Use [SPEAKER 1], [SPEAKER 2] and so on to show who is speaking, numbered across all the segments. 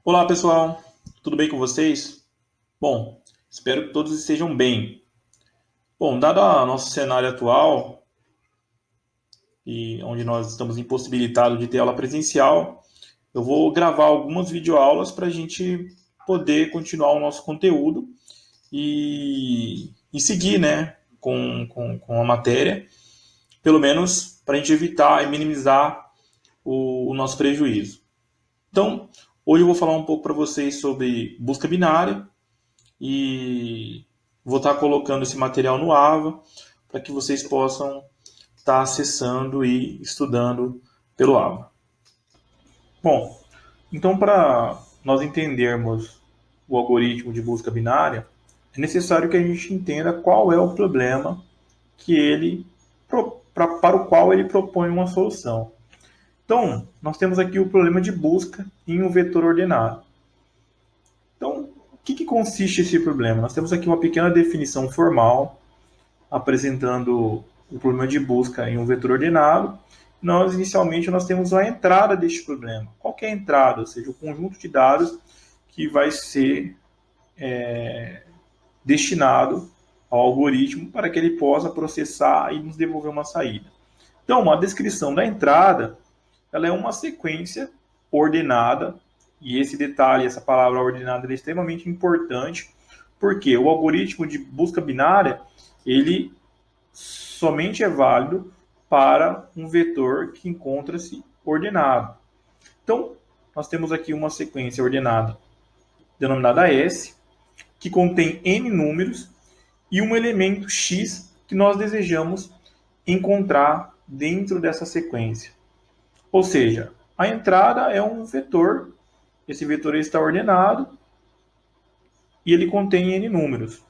[SPEAKER 1] Olá pessoal, tudo bem com vocês? Bom, espero que todos estejam bem. Bom, dado o nosso cenário atual e onde nós estamos impossibilitados de ter aula presencial, eu vou gravar algumas videoaulas para a gente poder continuar o nosso conteúdo e seguir, né, com a matéria, pelo menos para a gente evitar e minimizar o nosso prejuízo. Então, hoje eu vou falar um pouco para vocês sobre busca binária e vou estar colocando esse material no AVA para que vocês possam estar acessando e estudando pelo AVA. Bom, então para nós entendermos o algoritmo de busca binária, é necessário que a gente entenda qual é o problema que ele para o qual ele propõe uma solução. Então, nós temos aqui o problema de busca em um vetor ordenado. Então, o que consiste esse problema? Nós temos aqui uma pequena definição formal apresentando o problema de busca em um vetor ordenado. Inicialmente, nós temos a entrada deste problema. Qual que é a entrada? Ou seja, o conjunto de dados que vai ser destinado ao algoritmo para que ele possa processar e nos devolver uma saída. Então, uma descrição da entrada, ela é uma sequência ordenada, e esse detalhe, essa palavra ordenada, é extremamente importante, porque o algoritmo de busca binária, ele somente é válido para um vetor que encontra-se ordenado. Então, nós temos aqui uma sequência ordenada denominada S, que contém n números e um elemento x que nós desejamos encontrar dentro dessa sequência. Ou seja, a entrada é um vetor, esse vetor está ordenado e ele contém n números.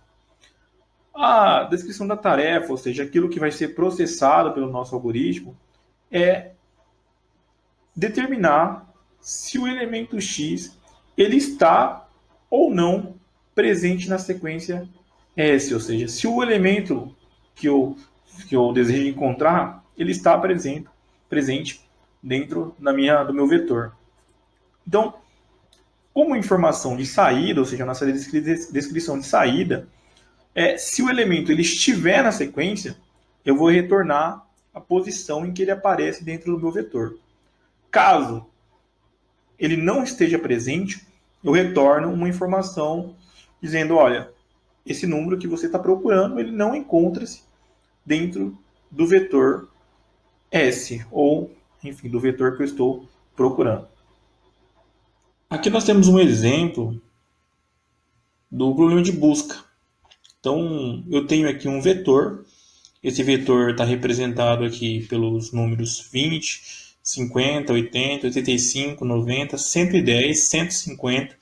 [SPEAKER 1] A descrição da tarefa, ou seja, aquilo que vai ser processado pelo nosso algoritmo, é determinar se o elemento x ele está ou não presente na sequência S, ou seja, se o elemento que eu desejo encontrar ele está presente dentro do meu vetor. Então, como informação de saída, ou seja, nossa descrição de saída, se o elemento ele estiver na sequência, eu vou retornar a posição em que ele aparece dentro do meu vetor. Caso ele não esteja presente, eu retorno uma informação dizendo, olha, esse número que você está procurando, ele não encontra-se dentro do vetor S, ou, enfim, do vetor que eu estou procurando. Aqui nós temos um exemplo do problema de busca. Então, eu tenho aqui um vetor. Esse vetor está representado aqui pelos números 20, 50, 80, 85, 90, 110, 150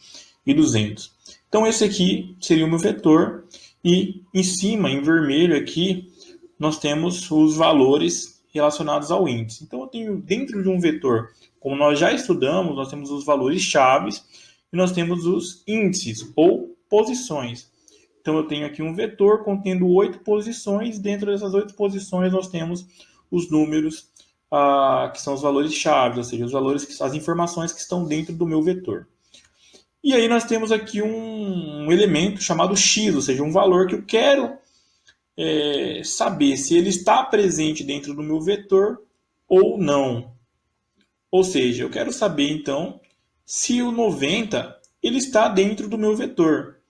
[SPEAKER 1] e 200. Então, esse aqui seria o meu vetor. E em cima, em vermelho aqui, nós temos os valores relacionados ao índice. Então, eu tenho dentro de um vetor, como nós já estudamos, nós temos os valores chaves e nós temos os índices ou posições. Então, eu tenho aqui um vetor contendo 8 posições. Dentro dessas 8 posições, nós temos os números que são os valores chaves, ou seja, as informações que estão dentro do meu vetor. E aí nós temos aqui um elemento chamado x, ou seja, um valor que eu quero saber se ele está presente dentro do meu vetor ou não. Ou seja, eu quero saber então se o 90 ele está dentro do meu vetor.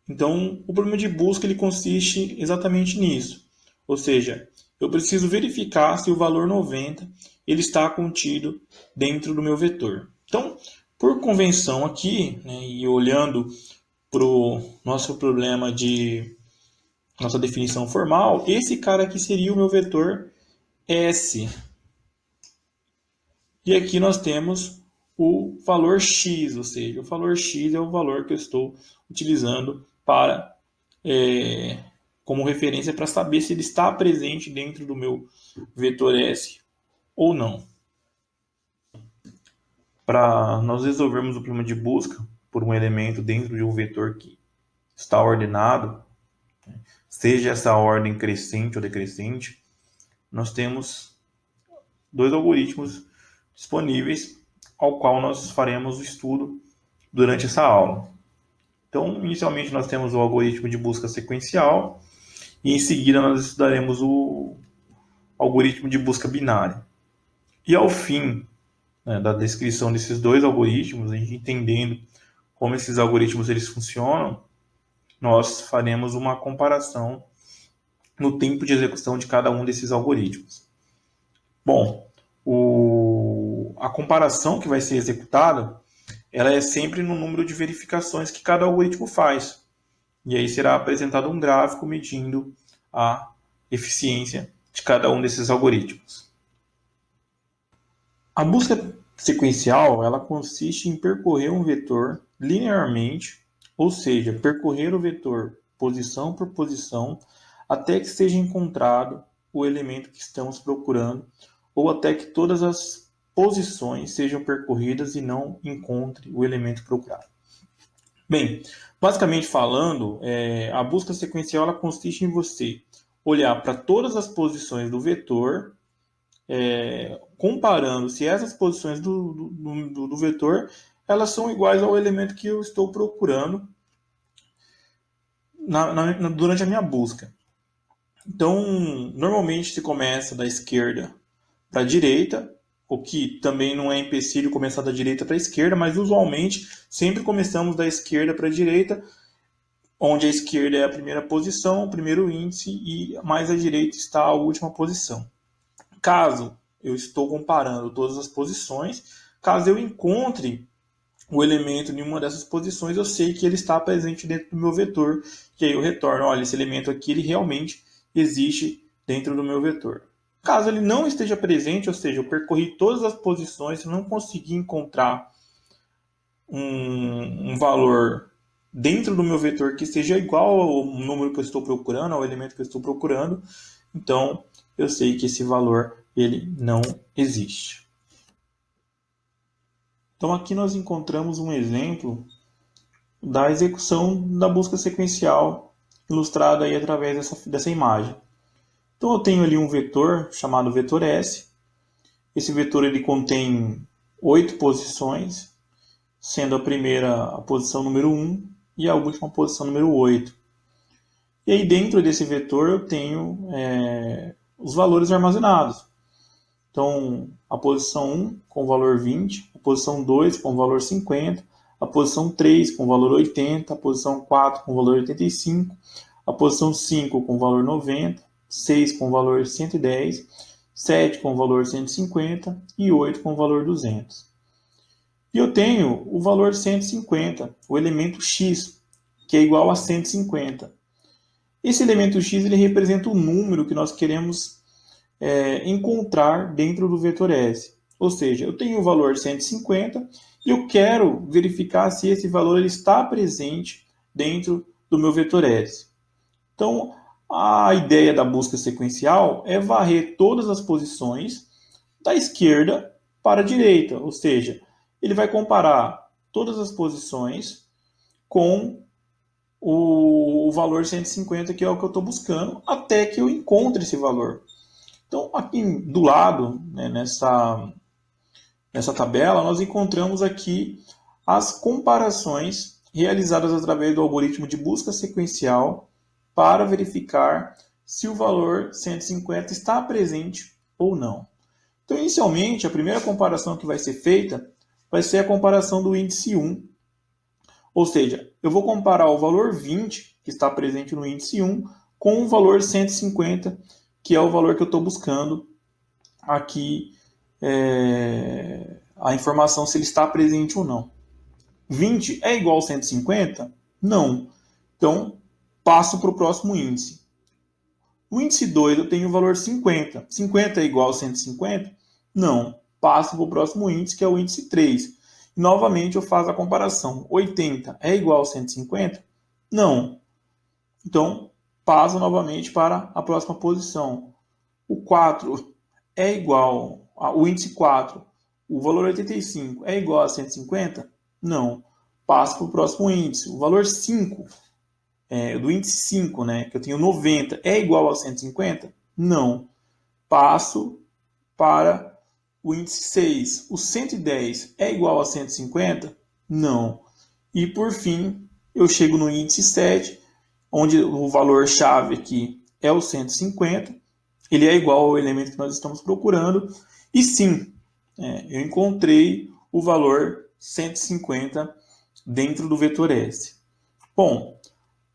[SPEAKER 1] Então, o problema de busca ele consiste exatamente nisso. Ou seja, eu preciso verificar se o valor 90 ele está contido dentro do meu vetor. Então, por convenção aqui, né, e olhando para o nosso problema de nossa definição formal, esse cara aqui seria o meu vetor S. E aqui nós temos o valor x, ou seja, o valor x é o valor que eu estou utilizando para como referência para saber se ele está presente dentro do meu vetor S ou não. Para nós resolvermos o problema de busca por um elemento dentro de um vetor que está ordenado, seja essa ordem crescente ou decrescente, nós temos dois algoritmos disponíveis ao qual nós faremos o estudo durante essa aula. Então, inicialmente nós temos o algoritmo de busca sequencial e em seguida nós estudaremos o algoritmo de busca binária. E ao fim, né, da descrição desses dois algoritmos, a gente entendendo como esses algoritmos eles funcionam, nós faremos uma comparação no tempo de execução de cada um desses algoritmos. Bom, a comparação que vai ser executada, ela é sempre no número de verificações que cada algoritmo faz. E aí será apresentado um gráfico medindo a eficiência de cada um desses algoritmos. A busca sequencial, ela consiste em percorrer um vetor linearmente, ou seja, percorrer o vetor posição por posição, até que seja encontrado o elemento que estamos procurando, ou até que todas as posições sejam percorridas e não encontre o elemento procurado. Bem, basicamente falando, a busca sequencial ela consiste em você olhar para todas as posições do vetor, comparando se essas posições do vetor elas são iguais ao elemento que eu estou procurando durante a minha busca. Então, normalmente se começa da esquerda para a direita, o que também não é empecilho começar da direita para a esquerda, mas usualmente sempre começamos da esquerda para a direita, onde a esquerda é a primeira posição, o primeiro índice, e mais à direita está a última posição. Caso eu estou comparando todas as posições, caso eu encontre o elemento em uma dessas posições, eu sei que ele está presente dentro do meu vetor, e aí eu retorno, olha, esse elemento aqui ele realmente existe dentro do meu vetor. Caso ele não esteja presente, ou seja, eu percorri todas as posições e não consegui encontrar um valor dentro do meu vetor que seja igual ao número que eu estou procurando, ao elemento que eu estou procurando, então eu sei que esse valor ele não existe. Então aqui nós encontramos um exemplo da execução da busca sequencial ilustrada aí através dessa imagem. Então eu tenho ali um vetor chamado vetor S. Esse vetor ele contém 8 posições, sendo a primeira a posição número 1 e a última a posição número 8. E aí dentro desse vetor eu tenho os valores armazenados. Então, a posição 1 com o valor 20, a posição 2 com o valor 50, a posição 3 com o valor 80, a posição 4 com o valor 85, a posição 5 com o valor 90, 6 com o valor 110, 7 com o valor 150 e 8 com o valor 200. E eu tenho o valor 150, o elemento x, que é igual a 150. Esse elemento x ele representa o número que nós queremos encontrar dentro do vetor S. Ou seja, eu tenho o valor 150 e eu quero verificar se esse valor ele está presente dentro do meu vetor S. Então, a ideia da busca sequencial é varrer todas as posições da esquerda para a direita, ou seja, ele vai comparar todas as posições com o valor 150, que é o que eu estou buscando, até que eu encontre esse valor. Então, aqui do lado, né, nessa tabela, nós encontramos aqui as comparações realizadas através do algoritmo de busca sequencial para verificar se o valor 150 está presente ou não. Então, inicialmente, a primeira comparação que vai ser feita vai ser a comparação do índice 1. Ou seja, eu vou comparar o valor 20, que está presente no índice 1, com o valor 150, que é o valor que eu estou buscando aqui, a informação se ele está presente ou não. 20 é igual a 150? Não. Então, passo para o próximo índice. No índice 2 eu tenho o valor 50. 50 é igual a 150? Não. Passo para o próximo índice, que é o índice 3. E, novamente eu faço a comparação. 80 é igual a 150? Não. Então, passo novamente para a próxima posição. O 4 é igual ao índice 4. O valor 85 é igual a 150? Não. Passo para o próximo índice. O valor 5, do índice 5, né, que eu tenho 90, é igual a 150? Não. Passo para o índice 6, o 110 é igual a 150? Não. E por fim, eu chego no índice 7, onde o valor-chave aqui é o 150, ele é igual ao elemento que nós estamos procurando, e sim, eu encontrei o valor 150 dentro do vetor S. Bom,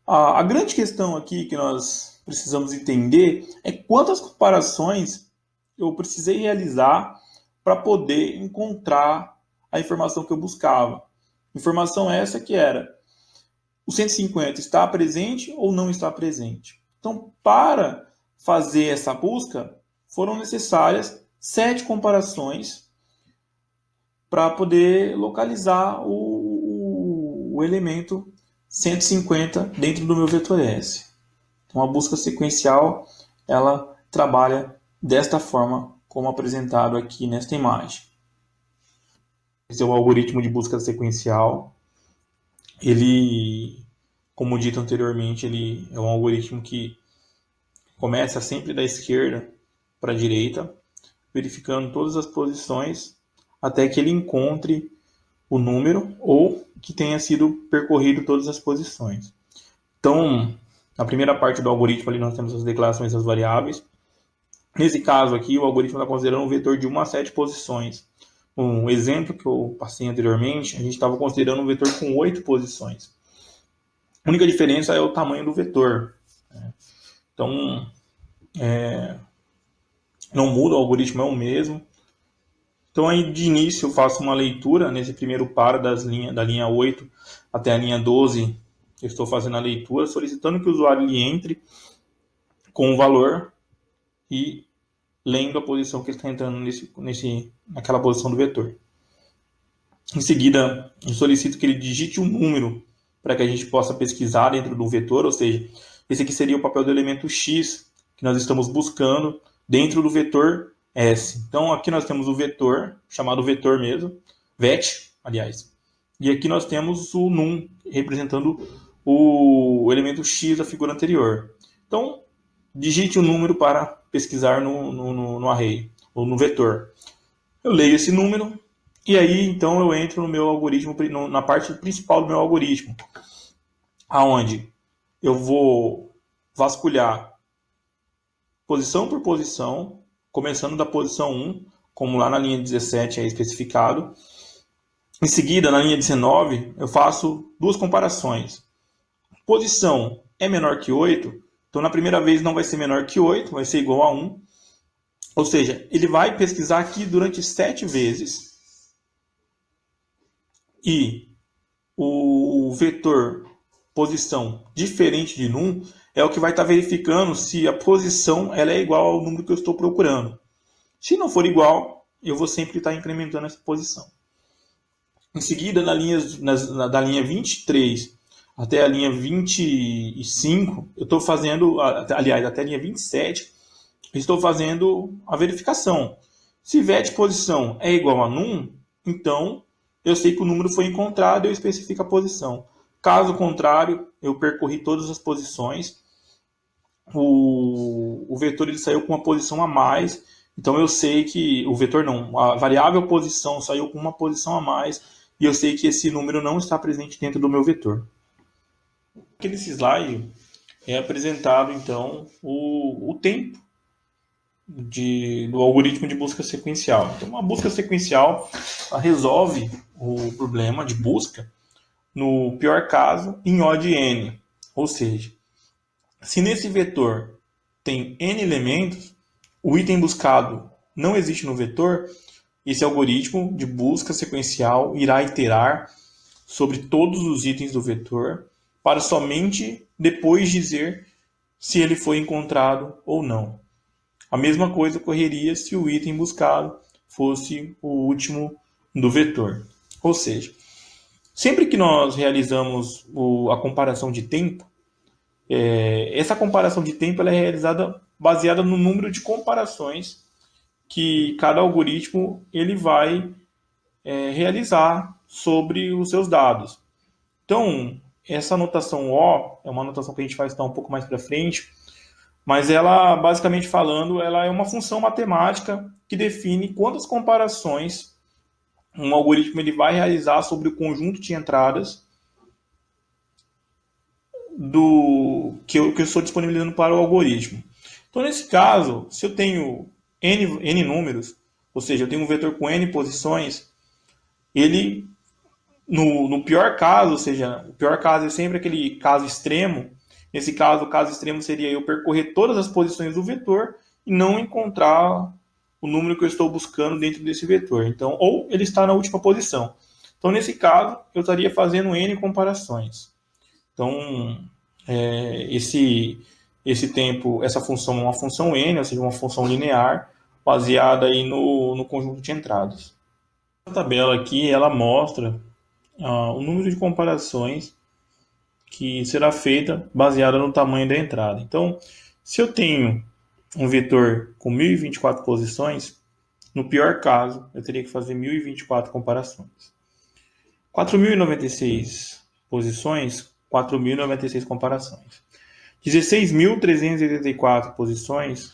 [SPEAKER 1] a grande questão aqui que nós precisamos entender é quantas comparações eu precisei realizar para poder encontrar a informação que eu buscava. Informação essa que era: o 150 está presente ou não está presente? Então, para fazer essa busca, foram necessárias 7 comparações para poder localizar o elemento 150 dentro do meu vetor S. Então, a busca sequencial, ela trabalha desta forma, como apresentado aqui nesta imagem. Esse é o algoritmo de busca sequencial. Ele, como dito anteriormente, ele é um algoritmo que começa sempre da esquerda para a direita, verificando todas as posições até que ele encontre o número ou que tenha sido percorrido todas as posições. Então, na primeira parte do algoritmo ali nós temos as declarações das variáveis. Nesse caso aqui, o algoritmo está considerando um vetor de 1 a 7 posições. Um exemplo que eu passei anteriormente, a gente estava considerando um vetor com 8 posições. A única diferença é o tamanho do vetor. Então, não muda, o algoritmo é o mesmo. Então, aí de início, eu faço uma leitura nesse primeiro par da linha 8 até a linha 12. Eu estou fazendo a leitura, solicitando que o usuário ele entre com o valor e lendo a posição que ele está entrando naquela posição do vetor. Em seguida, eu solicito que ele digite um número para que a gente possa pesquisar dentro do vetor, ou seja, esse aqui seria o papel do elemento X que nós estamos buscando dentro do vetor S. Então, aqui nós temos o vetor, chamado vetor mesmo, vet, aliás. E aqui nós temos o num, representando o elemento X da figura anterior. Então, digite um número para pesquisar no array, ou no vetor. Eu leio esse número, e aí, então, eu entro no meu algoritmo, na parte principal do meu algoritmo, aonde eu vou vasculhar posição por posição, começando da posição 1, como lá na linha 17 é especificado. Em seguida, na linha 19, eu faço 2 comparações. Posição é menor que 8, então na primeira vez não vai ser menor que 8, vai ser igual a 1. Ou seja, ele vai pesquisar aqui durante 7 vezes. E o vetor posição diferente de num é o que vai estar verificando se a posição ela é igual ao número que eu estou procurando. Se não for igual, eu vou sempre estar incrementando essa posição. Em seguida, da linha 23 até a linha 25, eu estou fazendo, aliás, até a linha 27, estou fazendo a verificação. Se vet posição é igual a num, então eu sei que o número foi encontrado e eu especifico a posição. Caso contrário, eu percorri todas as posições, o vetor ele saiu com uma posição a mais, então eu sei que o vetor não, a variável posição saiu com uma posição a mais e eu sei que esse número não está presente dentro do meu vetor. Aqui nesse slide é apresentado então o tempo do algoritmo de busca sequencial. Então, uma busca sequencial resolve o problema de busca, no pior caso, em O de n. Ou seja, se nesse vetor tem n elementos, o item buscado não existe no vetor, esse algoritmo de busca sequencial irá iterar sobre todos os itens do vetor para somente depois dizer se ele foi encontrado ou não. A mesma coisa ocorreria se o item buscado fosse o último do vetor. Ou seja, sempre que nós realizamos a comparação de tempo, essa comparação de tempo ela é realizada baseada no número de comparações que cada algoritmo ele vai realizar sobre os seus dados. Então, essa notação O é uma notação que a gente vai estudar um pouco mais para frente, mas ela, basicamente falando, ela é uma função matemática que define quantas comparações um algoritmo ele vai realizar sobre o conjunto de entradas que eu estou disponibilizando para o algoritmo. Então, nesse caso, se eu tenho n números, ou seja, eu tenho um vetor com n posições, ele, no pior caso, ou seja, o pior caso é sempre aquele caso extremo. Nesse caso, o caso extremo seria eu percorrer todas as posições do vetor e não encontrar o número que eu estou buscando dentro desse vetor. Então, ou ele está na última posição. Então, nesse caso, eu estaria fazendo n comparações. Então, esse tempo, essa função é uma função n, ou seja, uma função linear, baseada aí no conjunto de entradas. A tabela aqui, ela mostra o número de comparações que será feita baseada no tamanho da entrada. Então, se eu tenho um vetor com 1024 posições, no pior caso, eu teria que fazer 1024 comparações. 4.096 posições, 4.096 comparações. 16.384 posições,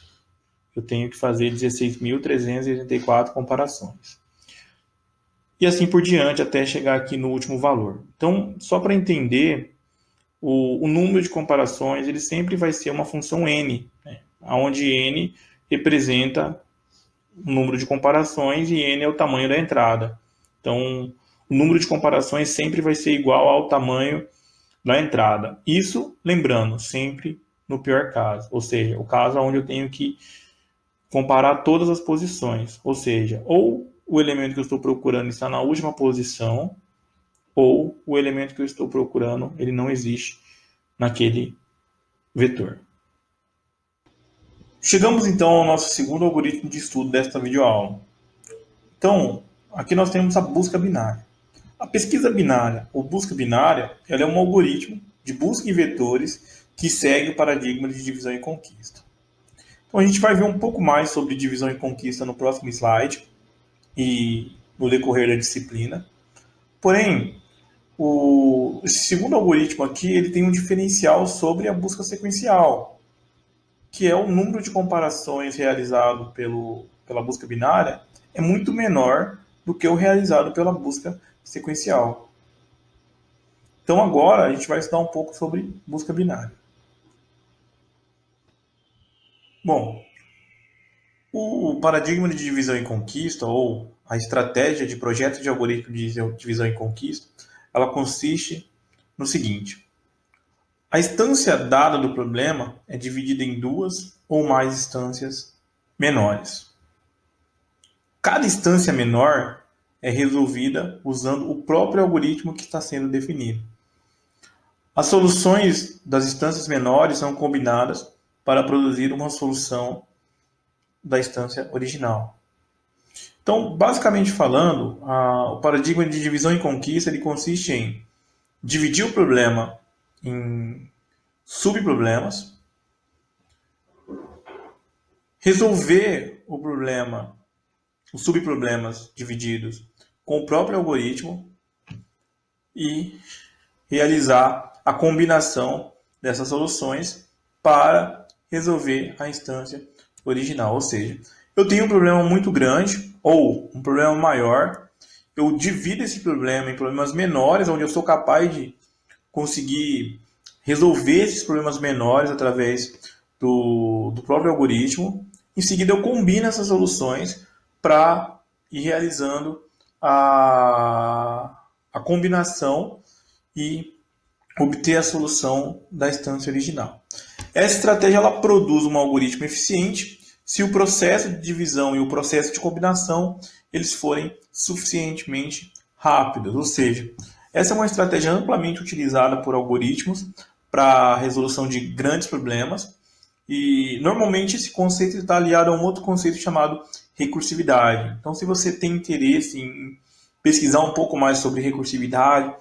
[SPEAKER 1] eu tenho que fazer 16.384 comparações. E assim por diante, até chegar aqui no último valor. Então, só para entender, o número de comparações ele sempre vai ser uma função n, né? Onde n representa o número de comparações e n é o tamanho da entrada. Então, o número de comparações sempre vai ser igual ao tamanho da entrada. Isso, lembrando, sempre no pior caso, ou seja, o caso onde eu tenho que comparar todas as posições, ou seja, ou o elemento que eu estou procurando está na última posição, ou o elemento que eu estou procurando ele não existe naquele vetor. Chegamos então ao nosso segundo algoritmo de estudo desta videoaula. Então, aqui nós temos a busca binária. A pesquisa binária ou busca binária ela é um algoritmo de busca em vetores que segue o paradigma de divisão e conquista. Então, a gente vai ver um pouco mais sobre divisão e conquista no próximo slide e no decorrer da disciplina. Porém, esse segundo algoritmo aqui ele tem um diferencial sobre a busca sequencial, que é o número de comparações realizado pela busca binária é muito menor do que o realizado pela busca sequencial. Então agora a gente vai estudar um pouco sobre busca binária. Bom, o paradigma de divisão e conquista, ou a estratégia de projeto de algoritmo de divisão e conquista, ela consiste no seguinte: a instância dada do problema é dividida em duas ou mais instâncias menores. Cada instância menor é resolvida usando o próprio algoritmo que está sendo definido. As soluções das instâncias menores são combinadas para produzir uma solução da instância original. Então, basicamente falando, o paradigma de divisão e conquista ele consiste em dividir o problema em subproblemas, resolver o problema, os subproblemas divididos com o próprio algoritmo e realizar a combinação dessas soluções para resolver a instância original. Ou seja, eu tenho um problema muito grande ou um problema maior, eu divido esse problema em problemas menores, onde eu sou capaz de conseguir resolver esses problemas menores através do próprio algoritmo. Em seguida, eu combino essas soluções para ir realizando a combinação e obter a solução da instância original. Essa estratégia ela produz um algoritmo eficiente se o processo de divisão e o processo de combinação eles forem suficientemente rápidos, ou seja, essa é uma estratégia amplamente utilizada por algoritmos para a resolução de grandes problemas e normalmente esse conceito está aliado a um outro conceito chamado recursividade. Então, se você tem interesse em pesquisar um pouco mais sobre recursividade,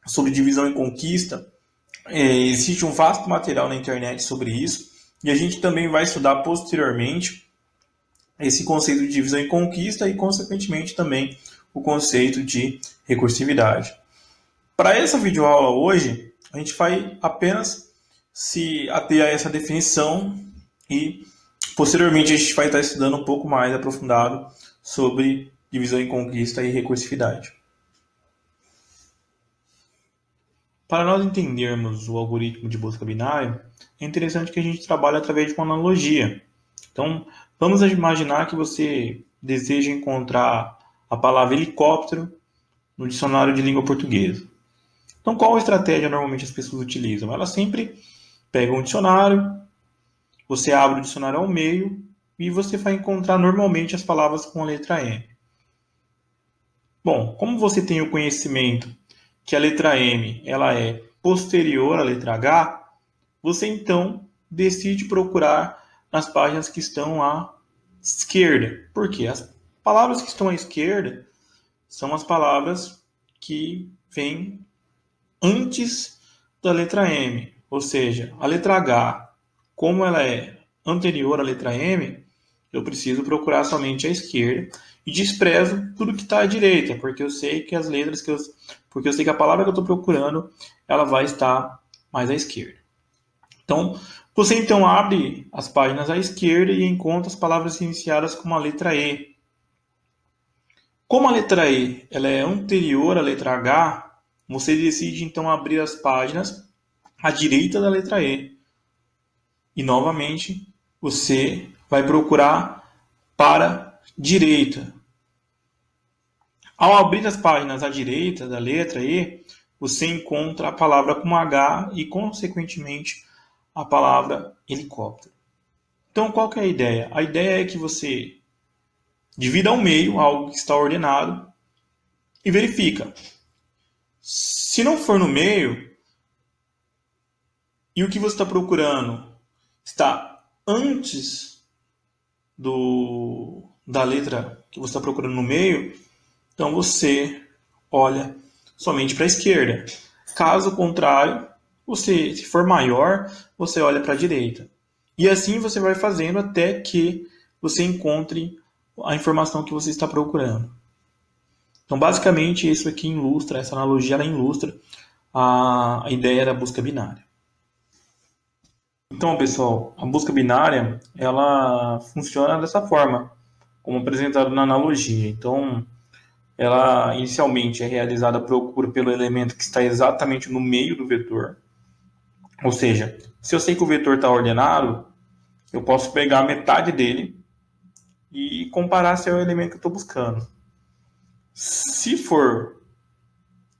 [SPEAKER 1] sobre divisão e conquista, existe um vasto material na internet sobre isso e a gente também vai estudar posteriormente esse conceito de divisão e conquista e, consequentemente, também o conceito de recursividade. Para essa videoaula hoje, a gente vai apenas se ater a essa definição E posteriormente a gente vai estar estudando um pouco mais aprofundado sobre divisão em conquista e recursividade. Para nós entendermos o algoritmo de busca binária, é interessante que a gente trabalhe através de uma analogia. Então, vamos imaginar que você deseja encontrar a palavra helicóptero no dicionário de língua portuguesa. Então, qual estratégia normalmente as pessoas utilizam? Elas sempre pegam um dicionário, você abre o dicionário ao meio e você vai encontrar normalmente as palavras com a letra M. Bom, como você tem o conhecimento que a letra M ela é posterior à letra H, você então decide procurar nas páginas que estão à esquerda. Por quê? As palavras que estão à esquerda são as palavras que vêm antes da letra M. Ou seja, a letra H, como ela é anterior à letra M, eu preciso procurar somente à esquerda e desprezo tudo que está à direita, porque eu sei que as letras porque eu sei que a palavra que eu estou procurando, ela vai estar mais à esquerda. Então, você então abre as páginas à esquerda e encontra as palavras iniciadas com a letra E. Como a letra E ela é anterior à letra H, você decide então abrir as páginas à direita da letra E. E novamente, você vai procurar para direita. Ao abrir as páginas à direita da letra E, você encontra a palavra com H e, consequentemente, a palavra helicóptero. Então, qual que é a ideia? A ideia é que você divida ao meio algo que está ordenado e verifica. Se não for no meio e o que você está procurando está antes da letra que você está procurando no meio, então você olha somente para a esquerda. Caso contrário, se for maior, você olha para a direita. E assim você vai fazendo até que você encontre a informação que você está procurando. Então, basicamente, isso aqui ilustra, essa analogia ela ilustra a ideia da busca binária. Então, pessoal, a busca binária ela funciona dessa forma, como apresentado na analogia. Então, ela inicialmente é realizada a procura pelo elemento que está exatamente no meio do vetor. Ou seja, se eu sei que o vetor está ordenado, eu posso pegar metade dele e comparar se é o elemento que eu estou buscando. Se for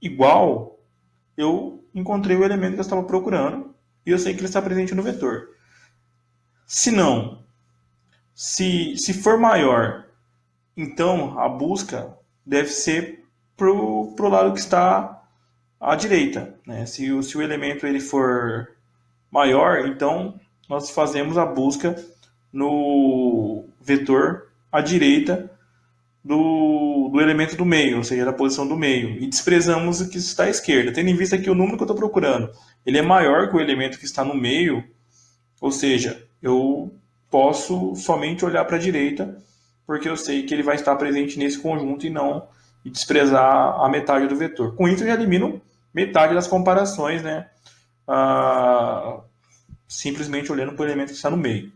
[SPEAKER 1] igual, eu encontrei o elemento que eu estava procurando e eu sei que ele está presente no vetor. Se não, se for maior, então a busca deve ser pro lado que está à direita. Né? Se o elemento ele for maior, então nós fazemos a busca no vetor à direita do elemento do meio, ou seja, da posição do meio, e desprezamos o que está à esquerda, tendo em vista que o número que eu estou procurando ele é maior que o elemento que está no meio, ou seja, eu posso somente olhar para a direita, porque eu sei que ele vai estar presente nesse conjunto e desprezar a metade do vetor. Com isso, eu já elimino metade das comparações, né? Simplesmente olhando para o elemento que está no meio.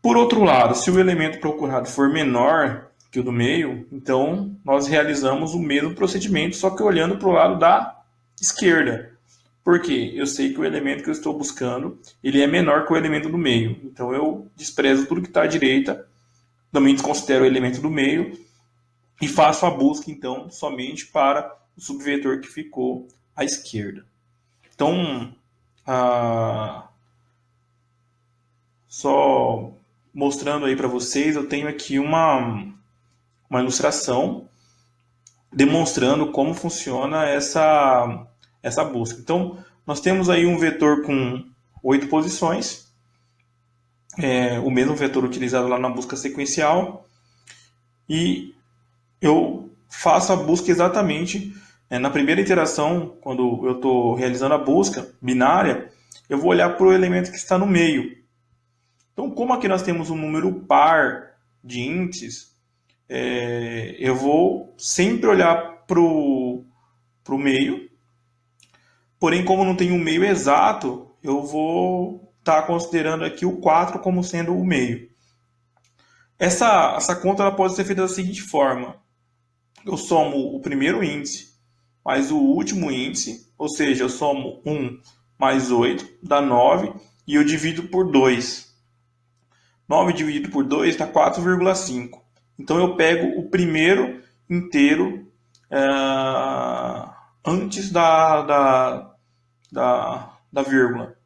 [SPEAKER 1] Por outro lado, se o elemento procurado for menor que o do meio, então nós realizamos o mesmo procedimento, só que olhando para o lado da esquerda. Por quê? Eu sei que o elemento que eu estou buscando ele é menor que o elemento do meio. Então eu desprezo tudo que está à direita, também desconsidero o elemento do meio e faço a busca, então, somente para o subvetor que ficou à esquerda. Então, só mostrando aí para vocês, eu tenho aqui uma ilustração demonstrando como funciona essa busca. Então, nós temos aí um vetor com 8 posições, o mesmo vetor utilizado lá na busca sequencial, e eu faço a busca exatamente na primeira iteração, quando eu estou realizando a busca binária, eu vou olhar para o elemento que está no meio. Então, como aqui nós temos um número par de índices, eu vou sempre olhar para o meio, porém, como não tem um meio exato, eu vou estar considerando aqui o 4 como sendo o meio. Essa conta ela pode ser feita da seguinte forma. Eu somo o primeiro índice mais o último índice, ou seja, eu somo 1 mais 8, dá 9, e eu divido por 2. 9 dividido por 2 dá 4,5. Então eu pego o primeiro inteiro antes da vírgula.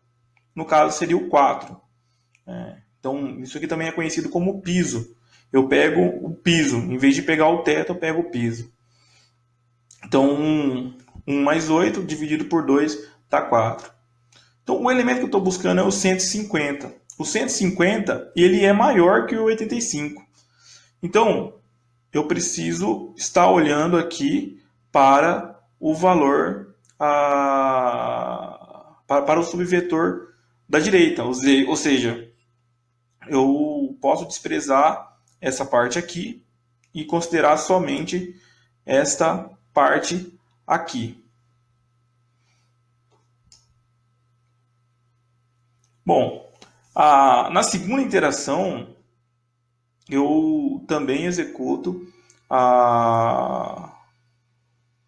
[SPEAKER 1] No caso seria o 4. Então isso aqui também é conhecido como piso. Eu pego o piso, em vez de pegar o teto, eu pego o piso. Então 1 mais 8 dividido por 2 dá 4. Então o elemento que eu estou buscando é o 150. O 150 ele é maior que o 85. Então eu preciso estar olhando aqui para o valor, para o subvetor da direita. Ou seja, eu posso desprezar essa parte aqui e considerar somente esta parte aqui. Bom, na segunda interação, eu também executo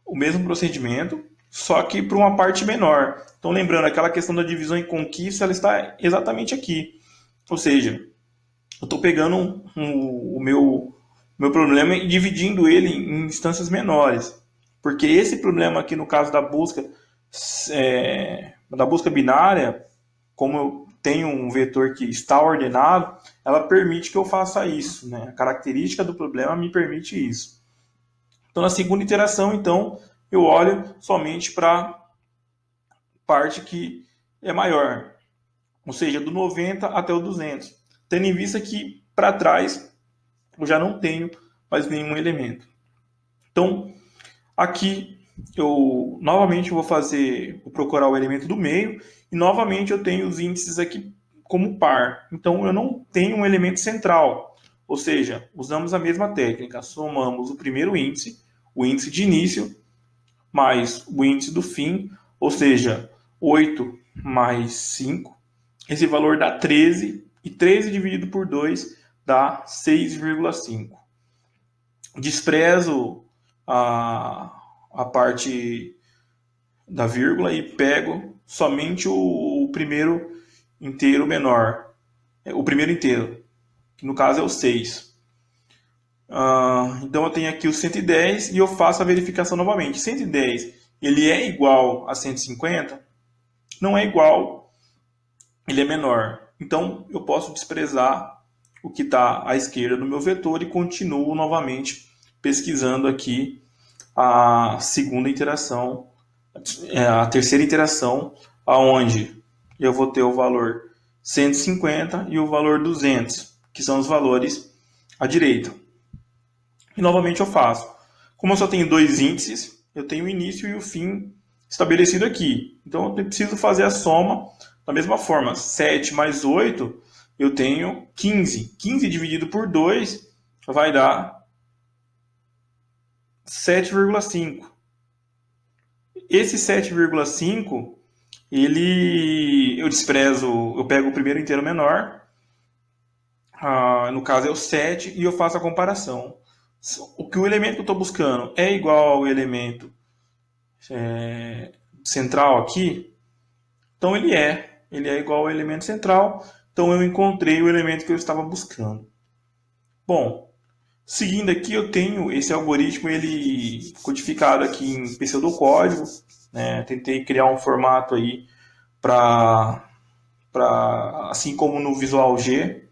[SPEAKER 1] o mesmo procedimento, só que para uma parte menor. Então, lembrando, aquela questão da divisão em conquista, ela está exatamente aqui. Ou seja, eu estou pegando o meu problema e dividindo ele em instâncias menores. Porque esse problema aqui, no caso da busca binária, como eu tenho um vetor que está ordenado, ela permite que eu faça isso, né? A característica do problema me permite isso. Então, na segunda iteração, então, eu olho somente para a parte que é maior, ou seja, do 90 até o 200, tendo em vista que para trás eu já não tenho mais nenhum elemento. Então, aqui eu novamente vou procurar o elemento do meio e novamente eu tenho os índices aqui como par. Então eu não tenho um elemento central, ou seja, usamos a mesma técnica, somamos o primeiro índice, o índice de início, mais o índice do fim, ou seja, 8 mais 5, esse valor dá 13, e 13 dividido por 2 dá 6,5. Desprezo a parte da vírgula e pego somente o primeiro inteiro menor. O primeiro inteiro, que no caso é o 6. Então eu tenho aqui o 110 e eu faço a verificação novamente. 110, ele é igual a 150? Não é igual, ele é menor. Então eu posso desprezar o que está à esquerda do meu vetor e continuo novamente pesquisando aqui a segunda interação, a terceira interação, aonde eu vou ter o valor 150 e o valor 200, que são os valores à direita. E novamente eu faço. Como eu só tenho dois índices, eu tenho o início e o fim estabelecido aqui. Então eu preciso fazer a soma da mesma forma. 7 mais 8, eu tenho 15. 15 dividido por 2 vai dar 7,5. Esse 7,5, eu desprezo, eu pego o primeiro inteiro menor, no caso é o 7, e eu faço a comparação. O elemento que eu estou buscando é igual ao elemento central aqui, então ele é igual ao elemento central, então eu encontrei o elemento que eu estava buscando. Bom, seguindo aqui, eu tenho esse algoritmo ele codificado aqui em pseudocódigo, né? Tentei criar um formato aí para assim como no Visual G.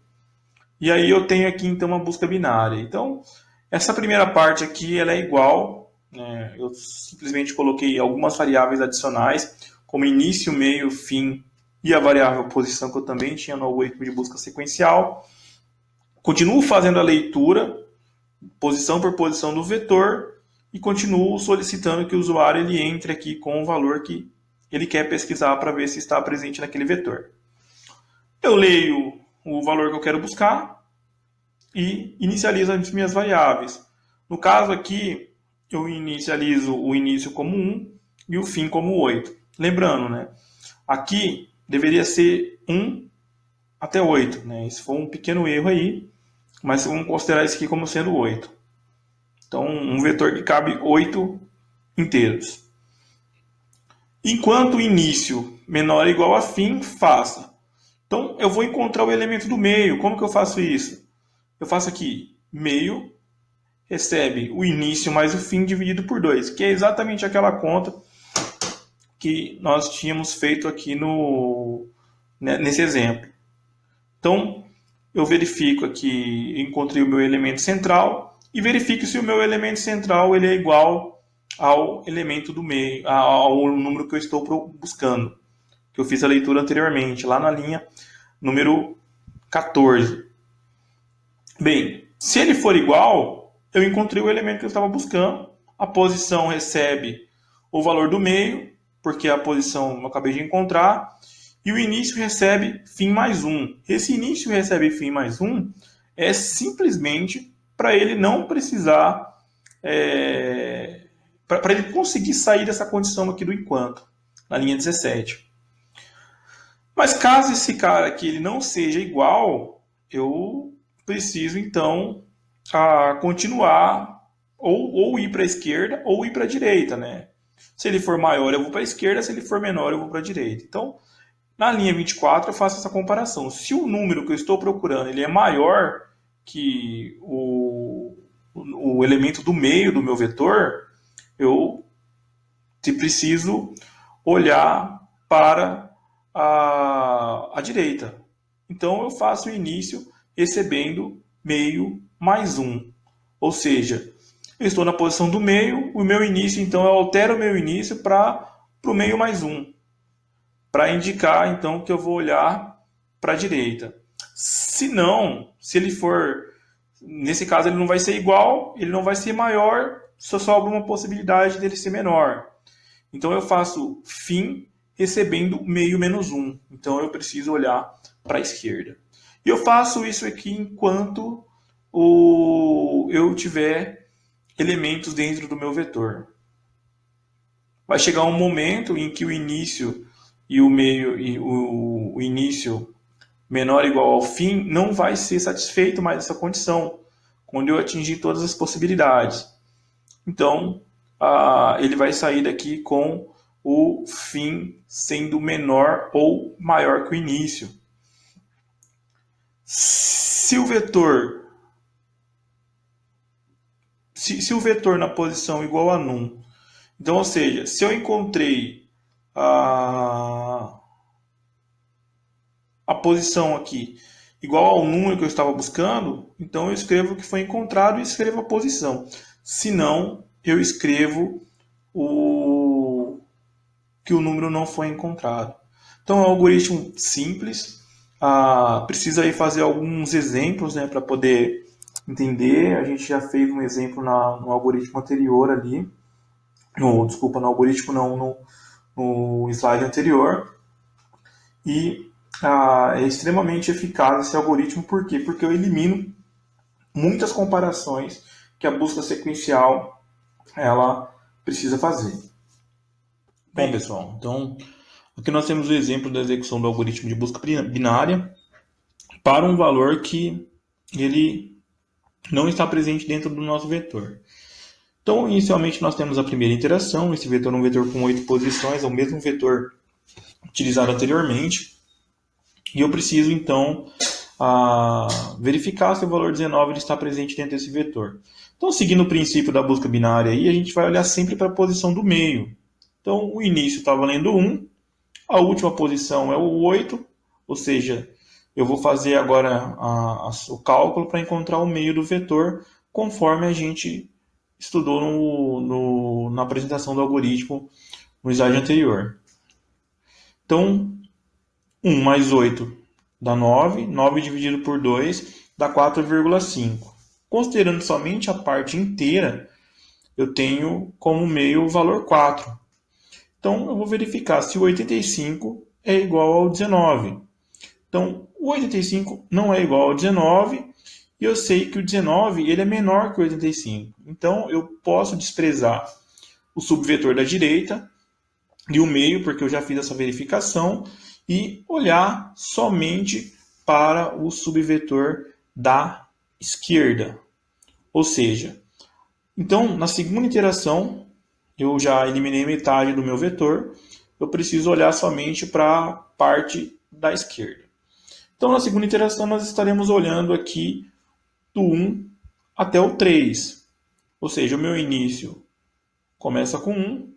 [SPEAKER 1] E aí eu tenho aqui então uma busca binária. Então, essa primeira parte aqui ela é igual, né? Eu simplesmente coloquei algumas variáveis adicionais, como início, meio, fim e a variável posição que eu também tinha no algoritmo de busca sequencial. Continuo fazendo a leitura posição por posição do vetor e continuo solicitando que o usuário ele entre aqui com o valor que ele quer pesquisar para ver se está presente naquele vetor. Eu leio o valor que eu quero buscar e inicializo as minhas variáveis. No caso aqui, eu inicializo o início como 1 e o fim como 8. Lembrando, né? Aqui deveria ser 1 até 8. Né? Esse foi um pequeno erro aí, mas vamos considerar isso aqui como sendo 8. Então, um vetor que cabe 8 inteiros. Enquanto o início menor ou igual a fim, faça. Então, eu vou encontrar o elemento do meio. Como que eu faço isso? Eu faço aqui, meio recebe o início mais o fim dividido por 2, que é exatamente aquela conta que nós tínhamos feito aqui nesse exemplo. Então, eu verifico aqui, encontrei o meu elemento central e verifico se o meu elemento central ele é igual ao elemento do meio, ao número que eu estou buscando, que eu fiz a leitura anteriormente, lá na linha número 14. Bem, se ele for igual, eu encontrei o elemento que eu estava buscando, a posição recebe o valor do meio, porque a posição eu acabei de encontrar, e o início recebe fim mais 1. Esse início recebe fim mais 1 é simplesmente para ele não precisar, para ele conseguir sair dessa condição aqui do enquanto, na linha 17. Mas caso esse cara aqui ele não seja igual, eu preciso então continuar ou ir para a esquerda ou ir para a direita, né? Se ele for maior, eu vou para a esquerda, se ele for menor, eu vou para a direita. Então, na linha 24, eu faço essa comparação. Se o número que eu estou procurando ele é maior que o elemento do meio do meu vetor, eu preciso olhar para a direita. Então, eu faço o início recebendo meio mais 1. Ou seja, eu estou na posição do meio, o meu início, então eu altero o meu início para o meio mais 1. Para indicar, então, que eu vou olhar para a direita. Se não, se ele for... Nesse caso, ele não vai ser igual, ele não vai ser maior, só sobra uma possibilidade dele ser menor. Então, eu faço fim recebendo meio menos 1. Então, eu preciso olhar para a esquerda. E eu faço isso aqui enquanto eu tiver elementos dentro do meu vetor. Vai chegar um momento em que o início e o meio e o início menor ou igual ao fim não vai ser satisfeito mais essa condição, quando eu atingir todas as possibilidades. Então, ele vai sair daqui com o fim sendo menor ou maior que o início. Se o vetor na posição igual a num, então, ou seja, se eu encontrei a posição aqui igual ao número que eu estava buscando, então eu escrevo o que foi encontrado e escrevo a posição. Se não, eu escrevo que o número não foi encontrado. Então é um algoritmo simples, precisa aí fazer alguns exemplos, né, para poder entender. A gente já fez um exemplo no algoritmo anterior ali, no algoritmo não, no slide anterior, e é extremamente eficaz esse algoritmo. Por quê? Porque eu elimino muitas comparações que a busca sequencial ela precisa fazer. Bom, pessoal, então aqui nós temos o exemplo da execução do algoritmo de busca binária para um valor que ele não está presente dentro do nosso vetor. Então, inicialmente nós temos a primeira iteração, esse vetor é um vetor com 8 posições, é o mesmo vetor utilizado anteriormente, e eu preciso então verificar se o valor 19 está presente dentro desse vetor. Então, seguindo o princípio da busca binária, aí, a gente vai olhar sempre para a posição do meio. Então, o início está valendo 1, a última posição é o 8, ou seja, eu vou fazer agora o cálculo para encontrar o meio do vetor, conforme a gente estudou na apresentação do algoritmo no slide anterior. Então, 1 mais 8 dá 9, 9 dividido por 2 dá 4,5. Considerando somente a parte inteira, eu tenho como meio o valor 4. Então, eu vou verificar se o 85 é igual ao 19. Então, o 85 não é igual ao 19, e eu sei que o 19 ele é menor que o 85. Então, eu posso desprezar o subvetor da direita e o meio, porque eu já fiz essa verificação, e olhar somente para o subvetor da esquerda. Ou seja, então, na segunda iteração, eu já eliminei metade do meu vetor, eu preciso olhar somente para a parte da esquerda. Então, na segunda iteração, nós estaremos olhando aqui do 1 até o 3. Ou seja, o meu início começa com 1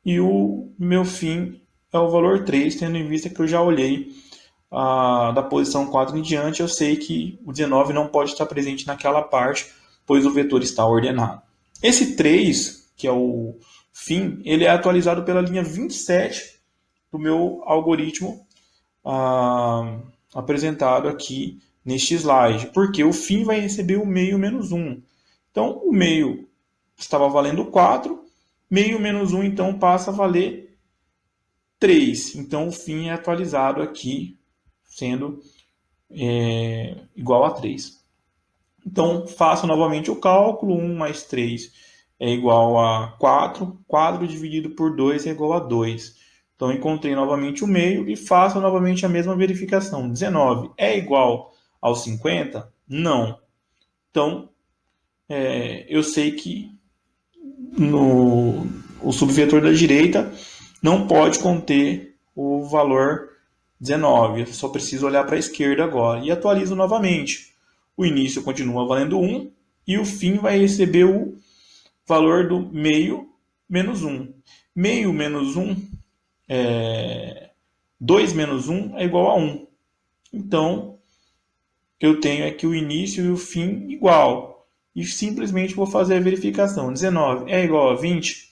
[SPEAKER 1] e o meu fim é o valor 3, tendo em vista que eu já olhei da posição 4 em diante, eu sei que o 19 não pode estar presente naquela parte, pois o vetor está ordenado. Esse 3, que é o fim, ele é atualizado pela linha 27 do meu algoritmo apresentado aqui neste slide, porque o fim vai receber o meio menos 1. Então, o meio estava valendo 4, meio menos 1, então passa a valer 3. Então, o fim é atualizado aqui, sendo igual a 3. Então, faço novamente o cálculo. 1 mais 3 é igual a 4. 4 dividido por 2 é igual a 2. Então, encontrei novamente o meio e faço novamente a mesma verificação. 19 é igual ao 50? Não. Então, eu sei que o subvetor da direita não pode conter o valor 19. Eu só preciso olhar para a esquerda agora. E atualizo novamente. O início continua valendo 1 e o fim vai receber o valor do meio menos 1. Meio menos 1, 2 menos 1 é igual a 1. Então, eu tenho aqui o início e o fim igual. E simplesmente vou fazer a verificação. 19 é igual a 20?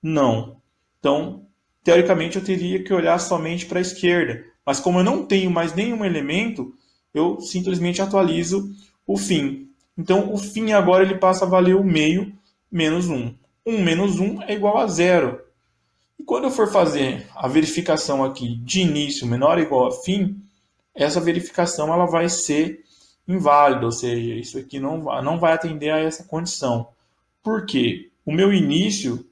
[SPEAKER 1] Não. Então, teoricamente, eu teria que olhar somente para a esquerda. Mas como eu não tenho mais nenhum elemento, eu simplesmente atualizo o fim. Então, o fim agora ele passa a valer o meio menos 1. 1 menos 1 é igual a 0. E quando eu for fazer a verificação aqui de início menor ou igual a fim, essa verificação ela vai ser inválida, ou seja, isso aqui não vai atender a essa condição. Por quê? O meu início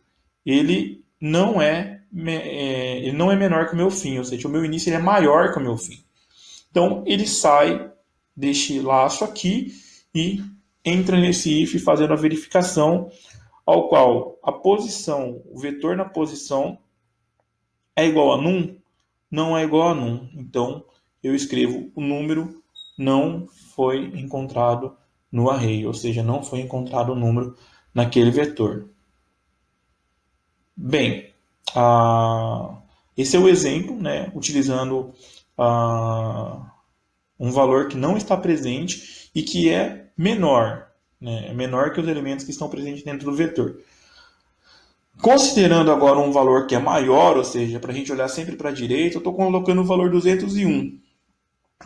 [SPEAKER 1] ele não é menor que o meu fim, ou seja, o meu início ele é maior que o meu fim. Então, ele sai deste laço aqui e entra nesse if fazendo a verificação, ao qual a posição, o vetor na posição é igual a num? Não é igual a num. Então, eu escrevo o número não foi encontrado no array, ou seja, não foi encontrado o número naquele vetor. Bem, esse é o exemplo, né, utilizando um valor que não está presente e que é menor, né, é menor que os elementos que estão presentes dentro do vetor. Considerando agora um valor que é maior, ou seja, para a gente olhar sempre para a direita, eu estou colocando o valor 201.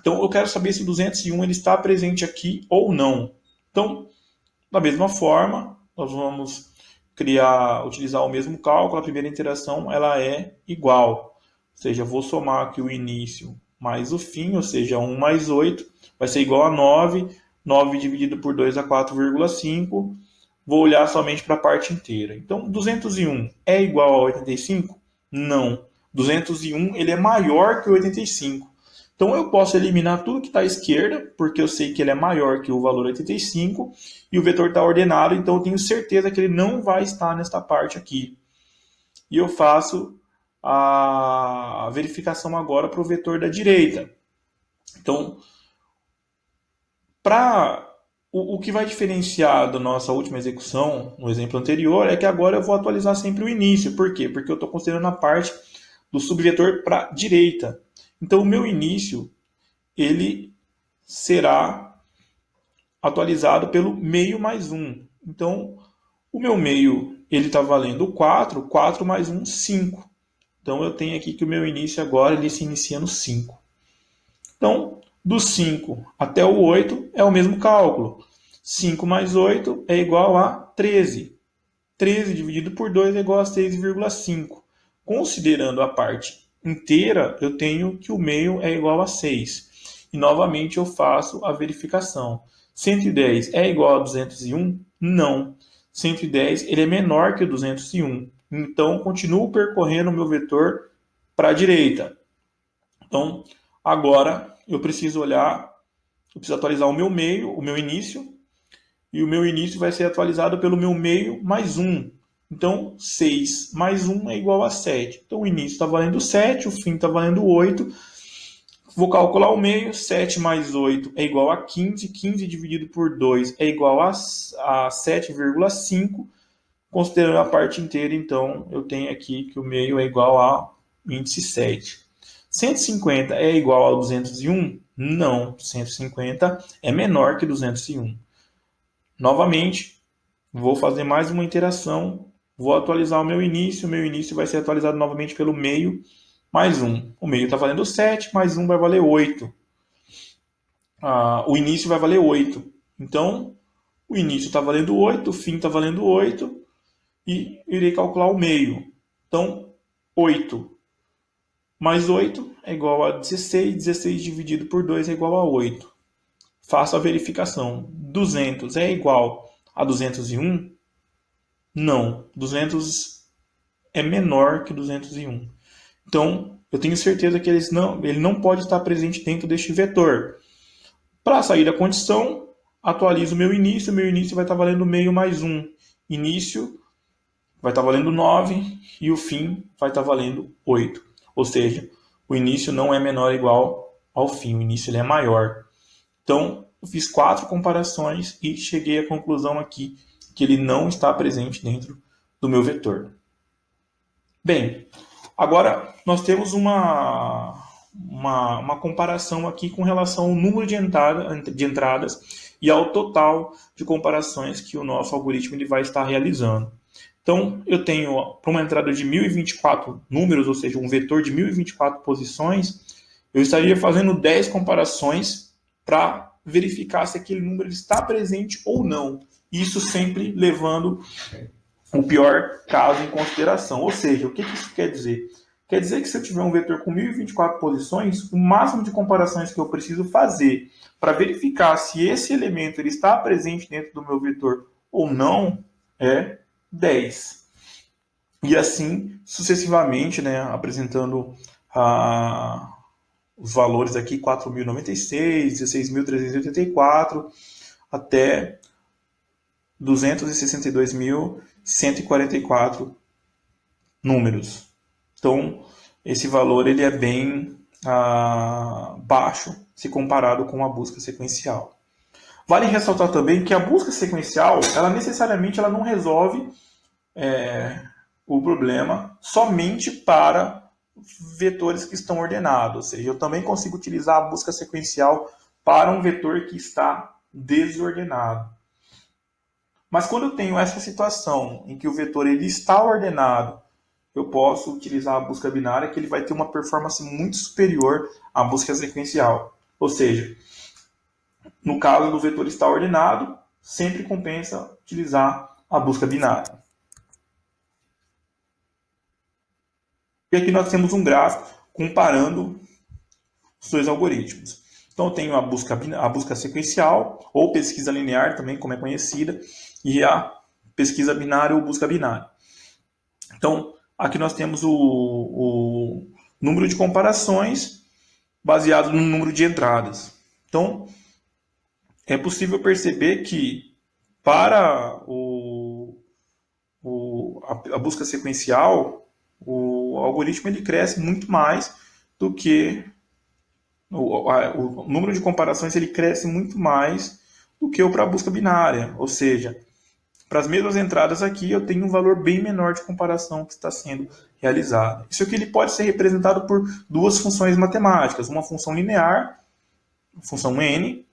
[SPEAKER 1] Então, eu quero saber se 201 ele está presente aqui ou não. Então, da mesma forma, nós vamos utilizar o mesmo cálculo. A primeira interação ela é igual. Ou seja, eu vou somar aqui o início mais o fim, ou seja, 1 mais 8, vai ser igual a 9. 9 dividido por 2 é 4,5. Vou olhar somente para a parte inteira. Então, 201 é igual a 85? Não. 201 ele é maior que o 85. Então, eu posso eliminar tudo que está à esquerda, porque eu sei que ele é maior que o valor 85, e o vetor está ordenado, então eu tenho certeza que ele não vai estar nesta parte aqui. E eu faço a verificação agora para o vetor da direita. Então, o que vai diferenciar da nossa última execução, no exemplo anterior, é que agora eu vou atualizar sempre o início. Por quê? Porque eu estou considerando a parte do subvetor para a direita. Então, o meu início ele será atualizado pelo meio mais 1. Então, o meu meio ele está valendo 4, 4 mais 1, 5. Então, eu tenho aqui que o meu início agora ele se inicia no 5. Então, do 5 até o 8 é o mesmo cálculo. 5 mais 8 é igual a 13. 13 dividido por 2 é igual a 6,5. Considerando a parte inteira, eu tenho que o meio é igual a 6. E novamente eu faço a verificação. 110 é igual a 201? Não. 110 ele é menor que o 201. Então, continuo percorrendo o meu vetor para a direita. Então, agora eu preciso olhar, eu preciso atualizar o meu meio, o meu início, e o meu início vai ser atualizado pelo meu meio mais 1. Então, 6 mais 1 é igual a 7. Então, o início está valendo 7, o fim está valendo 8. Vou calcular o meio, 7 mais 8 é igual a 15, 15 dividido por 2 é igual a 7,5. Considerando a parte inteira, então, eu tenho aqui que o meio é igual a índice 7. 150 é igual a 201? Não, 150 é menor que 201. Novamente, vou fazer mais uma interação, vou atualizar o meu início vai ser atualizado novamente pelo meio mais 1. O meio está valendo 7, mais 1 vai valer 8. O início vai valer 8. Então, o início está valendo 8, o fim está valendo 8, e irei calcular o meio. Então, 8 mais 8 é igual a 16, 16 dividido por 2 é igual a 8. Faço a verificação. 200 é igual a 201? Não, 200 é menor que 201. Então, eu tenho certeza que ele não pode estar presente dentro deste vetor. Para sair da condição, atualizo o meu início vai estar valendo meio mais 1. Início vai estar valendo 9 e o fim vai estar valendo 8. Ou seja, o início não é menor ou igual ao fim, o início ele é maior. Então, eu fiz 4 comparações e cheguei à conclusão aqui que ele não está presente dentro do meu vetor. Bem, agora nós temos uma comparação aqui com relação ao número de entradas e ao total de comparações que o nosso algoritmo ele vai estar realizando. Então, eu tenho para uma entrada de 1024 números, ou seja, um vetor de 1024 posições, eu estaria fazendo 10 comparações para verificar se aquele número está presente ou não. Isso sempre levando o pior caso em consideração. Ou seja, o que isso quer dizer? Quer dizer que se eu tiver um vetor com 1024 posições, o máximo de comparações que eu preciso fazer para verificar se esse elemento ele está presente dentro do meu vetor ou não é 10. E assim sucessivamente, né, apresentando os valores aqui, 4.096, 16.384, até 262.144 números. Então, esse valor ele é bem baixo se comparado com a busca sequencial. Vale ressaltar também que a busca sequencial, ela necessariamente ela não resolve o problema somente para vetores que estão ordenados. Ou seja, eu também consigo utilizar a busca sequencial para um vetor que está desordenado. Mas quando eu tenho essa situação em que o vetor ele está ordenado, eu posso utilizar a busca binária, que ele vai ter uma performance muito superior à busca sequencial. Ou seja, no caso do vetor estar ordenado, sempre compensa utilizar a busca binária. E aqui nós temos um gráfico comparando os dois algoritmos. Então eu tenho a busca sequencial, ou pesquisa linear também, como é conhecida, e a pesquisa binária ou busca binária. Então, aqui nós temos o número de comparações baseado no número de entradas. Então, é possível perceber que para a busca sequencial, o algoritmo ele cresce muito mais do que o número de comparações ele cresce muito mais do que o para a busca binária. Ou seja, para as mesmas entradas aqui, eu tenho um valor bem menor de comparação que está sendo realizado. Isso aqui ele pode ser representado por duas funções matemáticas, uma função linear, função n,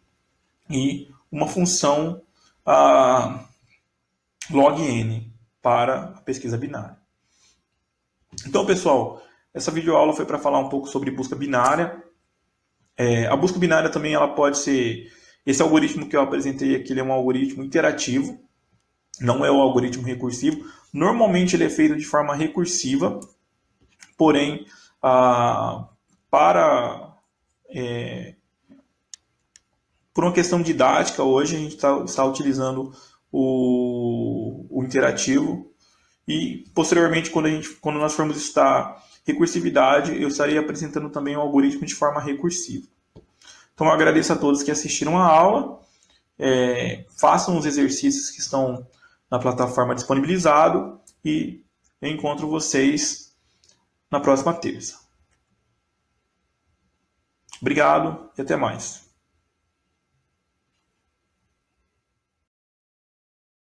[SPEAKER 1] e uma função log n para a pesquisa binária. Então, pessoal, essa videoaula foi para falar um pouco sobre busca binária. A busca binária também ela pode ser... Esse algoritmo que eu apresentei aqui ele é um algoritmo interativo, não é o algoritmo recursivo. Normalmente ele é feito de forma recursiva, porém, por uma questão didática, hoje a gente está utilizando o interativo e, posteriormente, quando nós formos estudar recursividade, eu estarei apresentando também o algoritmo de forma recursiva. Então eu agradeço a todos que assistiram a aula. Façam os exercícios que estão na plataforma disponibilizado e eu encontro vocês na próxima terça. Obrigado e até mais.